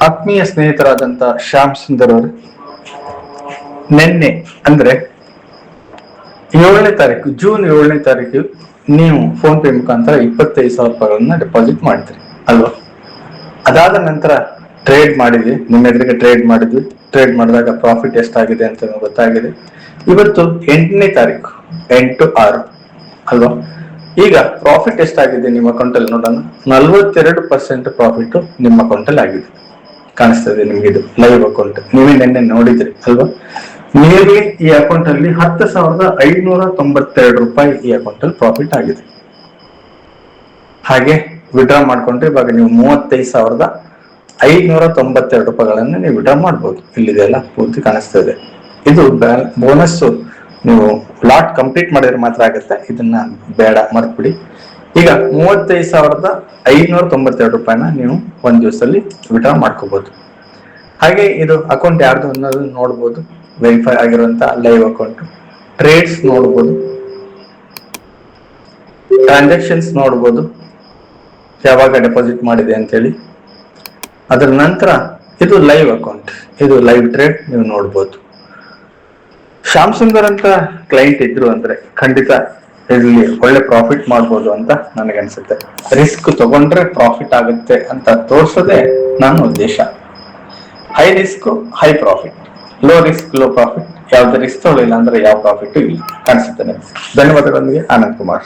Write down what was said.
ಆತ್ಮೀಯ ಸ್ನೇಹಿತರಾದಂತ ಶ್ಯಾಮ್ ಸುಂದರ್ ಅವರು, ನಿನ್ನೆ ಅಂದ್ರೆ 7ನೇ ತಾರೀಕು, ಜೂನ್ 7ನೇ ತಾರೀಕು ನೀವು ಫೋನ್ ಪೇ ಮುಖಾಂತರ 25,000 ರೂಪಾಯಿಗಳನ್ನ ಡೆಪಾಸಿಟ್ ಮಾಡಿದ್ರಿ ಅಲ್ವಾ? ಅದಾದ ನಂತರ ಟ್ರೇಡ್ ಮಾಡಿದ್ವಿ, ನಿಮ್ಮ ಎದುರಿಗೆ ಟ್ರೇಡ್ ಮಾಡಿದ್ವಿ. ಟ್ರೇಡ್ ಮಾಡಿದಾಗ ಪ್ರಾಫಿಟ್ ಎಷ್ಟಾಗಿದೆ ಅಂತ ಗೊತ್ತಾಗಿದೆ. ಇವತ್ತು 8ನೇ ತಾರೀಕು, 8/6 ಅಲ್ವಾ? ಈಗ ಪ್ರಾಫಿಟ್ ಎಷ್ಟಾಗಿದೆ ನಿಮ್ಮ ಅಕೌಂಟ್ ಅಲ್ಲಿ ನೋಡೋಣ. 42% ಪ್ರಾಫಿಟ್ ನಿಮ್ಮ ಅಕೌಂಟ್ ಅಲ್ಲಿ ಆಗಿದೆ. ಕಾಣಿಸ್ತದೆ ನಿಮ್ಗೆ, ಇದು ಲೈವ್ ಅಕೌಂಟ್, ನೀವೇ ನಿನ್ನೆ ನೋಡಿದ್ರಿ ಅಲ್ವಾ? ನಿಮಗೆ ಈ ಅಕೌಂಟ್ ಅಲ್ಲಿ 10,592 ರೂಪಾಯಿ ಈ ಅಕೌಂಟ್ ಅಲ್ಲಿ ಪ್ರಾಫಿಟ್ ಆಗಿದೆ. ಹಾಗೆ ವಿಡ್ರಾ ಮಾಡ್ಕೊಂಡ್ರೆ ಇವಾಗ ನೀವು 35,592 ರೂಪಾಯಿಗಳನ್ನ ನೀವು ವಿಡ್ರಾ ಮಾಡ್ಬೋದು. ಇಲ್ಲಿದೆಲ್ಲ ಪೂರ್ತಿ ಕಾಣಿಸ್ತದೆ. ಇದು ಬೋನಸ್, ನೀವು ಲಾಟ್ ಕಂಪ್ಲೀಟ್ ಮಾಡಿದ್ರೆ ಮಾತ್ರ ಆಗುತ್ತೆ. ಇದನ್ನ ಬೇಡ, ಮರ್ತ್ಬಿಡಿ. ಈಗ 35,592 ರೂಪಾಯಿನ ನೀವು ಒಂದ್ ದಿವಸದಲ್ಲಿ ವಿಡ್ರಾ ಮಾಡ್ಕೋಬಹುದು. ಹಾಗೆ ಇದು ಅಕೌಂಟ್ ಯಾರ್ದು ಅನ್ನೋದು ನೋಡ್ಬೋದು. ವೆರಿಫೈ ಆಗಿರುವಂತ ಲೈವ್ ಅಕೌಂಟ್, ಟ್ರೇಡ್ಸ್ ನೋಡ್ಬೋದು, ಟ್ರಾನ್ಸಾಕ್ಷನ್ಸ್ ನೋಡ್ಬೋದು, ಯಾವಾಗ ಡೆಪಾಸಿಟ್ ಮಾಡಿದೆ ಅಂತ ಹೇಳಿ. ಅದರ ನಂತರ ಇದು ಲೈವ್ ಅಕೌಂಟ್, ಇದು ಲೈವ್ ಟ್ರೇಡ್ ನೀವು ನೋಡ್ಬೋದು. ಶ್ಯಾಮ್ ಸುಂದರ್ ಅಂತ ಕ್ಲೈಂಟ್ ಇದ್ರು ಅಂದ್ರೆ ಖಂಡಿತ ಇಲ್ಲಿ ಒಳ್ಳೆ ಪ್ರಾಫಿಟ್ ಮಾಡ್ಬೋದು ಅಂತ ನನಗನ್ಸುತ್ತೆ. ರಿಸ್ಕ್ ತಗೊಂಡ್ರೆ ಪ್ರಾಫಿಟ್ ಆಗುತ್ತೆ ಅಂತ ತೋರ್ಸೋದೇ ನನ್ನ ಉದ್ದೇಶ. High risk high profit, low risk low profit. ಯಾವ್ದು ರಿಸ್ಕ್ ತಗೊಳ್ಳಿಲ್ಲ ಅಂದ್ರೆ ಯಾವ ಪ್ರಾಫಿಟ್ ಇಲ್ಲ. ಕಾಣಿಸುತ್ತೆ. ಧನ್ಯವಾದಗಳೊಂದಿಗೆ ಆನಂದ್ ಕುಮಾರ್.